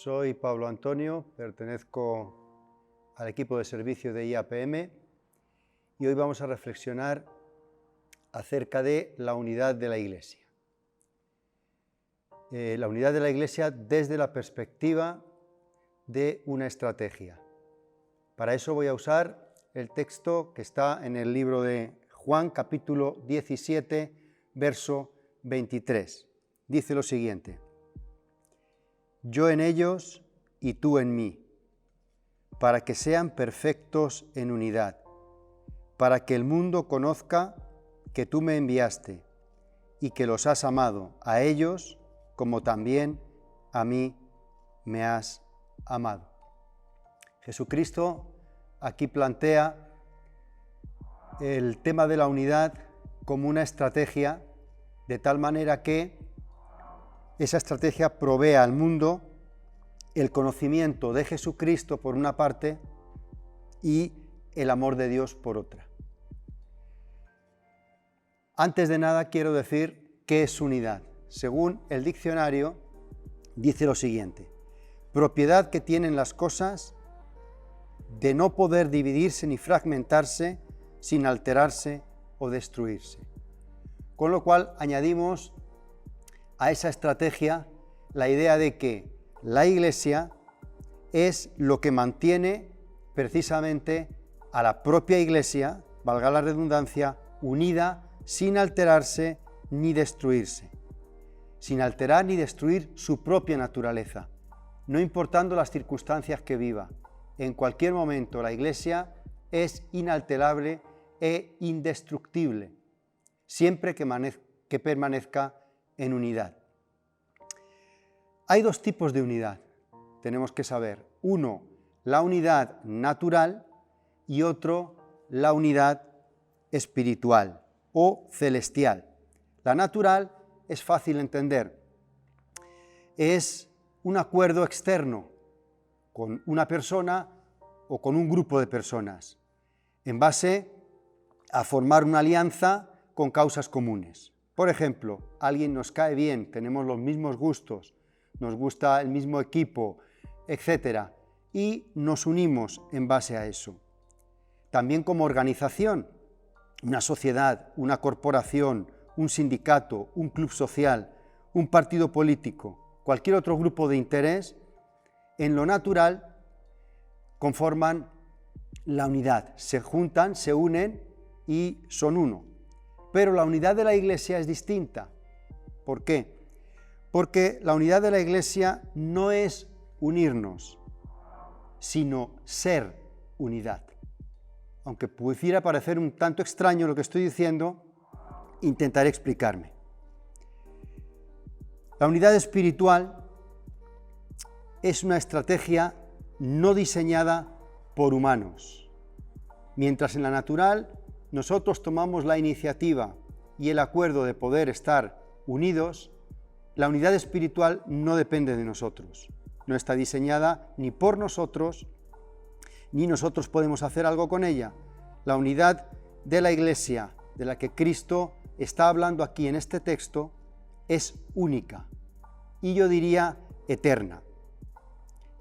Soy Pablo Antonio, pertenezco al equipo de servicio de IAPM y hoy vamos a reflexionar acerca de la unidad de la Iglesia. La unidad de la Iglesia desde la perspectiva de una estrategia. Para eso voy a usar el texto que está en el libro de Juan, capítulo 17, verso 23. Dice lo siguiente: yo en ellos y tú en mí, para que sean perfectos en unidad, para que el mundo conozca que tú me enviaste y que los has amado a ellos como también a mí me has amado. Jesucristo aquí plantea el tema de la unidad como una estrategia, de tal manera que esa estrategia provee al mundo el conocimiento de Jesucristo por una parte y el amor de Dios por otra. Antes de nada quiero decir qué es unidad. Según el diccionario, dice lo siguiente: propiedad que tienen las cosas de no poder dividirse ni fragmentarse sin alterarse o destruirse. Con lo cual añadimos a esa estrategia la idea de que la Iglesia es lo que mantiene precisamente a la propia Iglesia, valga la redundancia, unida sin alterarse ni destruirse, sin alterar ni destruir su propia naturaleza, no importando las circunstancias que viva. En cualquier momento la Iglesia es inalterable e indestructible, siempre que permanezca en unidad. Hay dos tipos de unidad, tenemos que saber. Uno, la unidad natural, y otro, la unidad espiritual o celestial. La natural es fácil entender. Es un acuerdo externo con una persona o con un grupo de personas, en base a formar una alianza con causas comunes. Por ejemplo, alguien nos cae bien, tenemos los mismos gustos, nos gusta el mismo equipo, etc. Y nos unimos en base a eso. También como organización, una sociedad, una corporación, un sindicato, un club social, un partido político, cualquier otro grupo de interés, en lo natural conforman la unidad, se juntan, se unen y son uno. Pero la unidad de la Iglesia es distinta. ¿Por qué? Porque la unidad de la Iglesia no es unirnos, sino ser unidad. Aunque pudiera parecer un tanto extraño lo que estoy diciendo, intentaré explicarme. La unidad espiritual es una estrategia no diseñada por humanos. Mientras en la natural nosotros tomamos la iniciativa y el acuerdo de poder estar unidos, la unidad espiritual no depende de nosotros. No está diseñada ni por nosotros, ni nosotros podemos hacer algo con ella. La unidad de la Iglesia, de la que Cristo está hablando aquí en este texto, es única y yo diría eterna.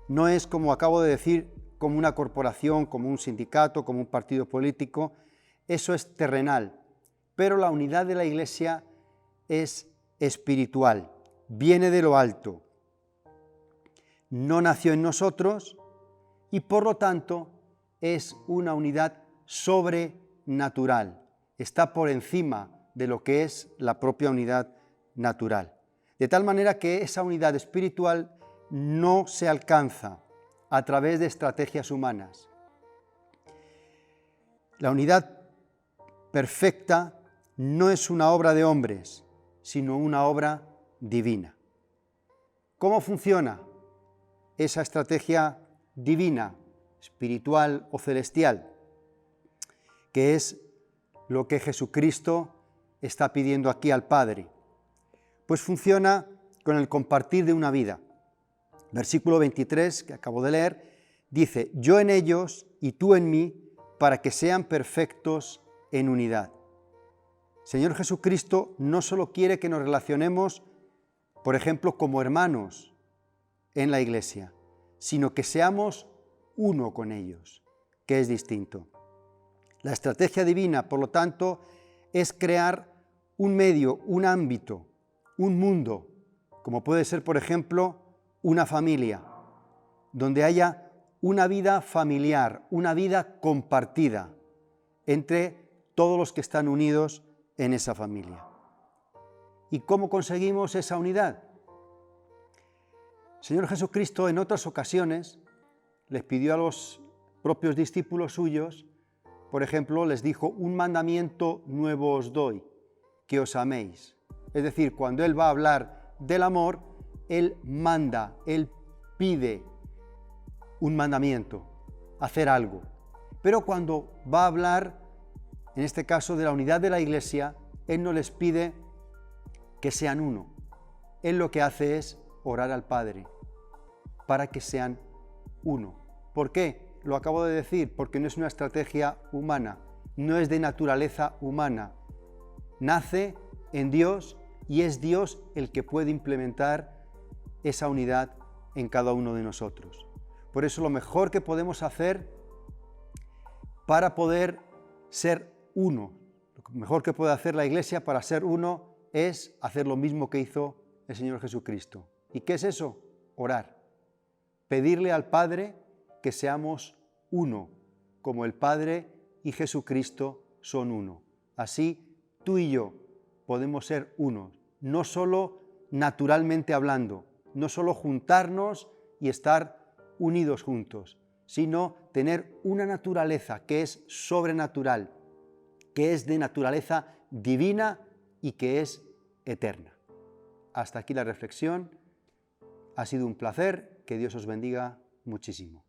No es, como acabo de decir, como una corporación, como un sindicato, como un partido político. Eso es terrenal, pero la unidad de la Iglesia es espiritual, viene de lo alto. No nació en nosotros y por lo tanto es una unidad sobrenatural. Está por encima de lo que es la propia unidad natural. De tal manera que esa unidad espiritual no se alcanza a través de estrategias humanas. La unidad perfecta no es una obra de hombres, sino una obra divina. ¿Cómo funciona esa estrategia divina, espiritual o celestial? Que es lo que Jesucristo está pidiendo aquí al Padre. Pues funciona con el compartir de una vida. Versículo 23, que acabo de leer, dice: yo en ellos y tú en mí, para que sean perfectos en unidad. Señor Jesucristo no solo quiere que nos relacionemos, por ejemplo, como hermanos, en la Iglesia, sino que seamos uno con ellos, que es distinto. La estrategia divina, por lo tanto, es crear un medio, un ámbito, un mundo, como puede ser, por ejemplo, una familia, donde haya una vida familiar, una vida compartida entre todos los que están unidos en esa familia. ¿Y cómo conseguimos esa unidad? El Señor Jesucristo en otras ocasiones les pidió a los propios discípulos suyos, por ejemplo, les dijo: un mandamiento nuevo os doy, que os améis. Es decir, cuando Él va a hablar del amor, Él manda, Él pide un mandamiento, hacer algo. Pero cuando va a hablar, en este caso, de la unidad de la Iglesia, Él no les pide que sean uno. Él lo que hace es orar al Padre para que sean uno. ¿Por qué? Lo acabo de decir, porque no es una estrategia humana, no es de naturaleza humana. Nace en Dios y es Dios el que puede implementar esa unidad en cada uno de nosotros. Por eso lo mejor que podemos hacer para poder ser uno, lo mejor que puede hacer la Iglesia para ser uno es hacer lo mismo que hizo el Señor Jesucristo. ¿Y qué es eso? Orar. Pedirle al Padre que seamos uno, como el Padre y Jesucristo son uno. Así tú y yo podemos ser uno, no solo naturalmente hablando, no solo juntarnos y estar unidos juntos, sino tener una naturaleza que es sobrenatural, que es de naturaleza divina y que es eterna. Hasta aquí la reflexión. Ha sido un placer. Que Dios os bendiga muchísimo.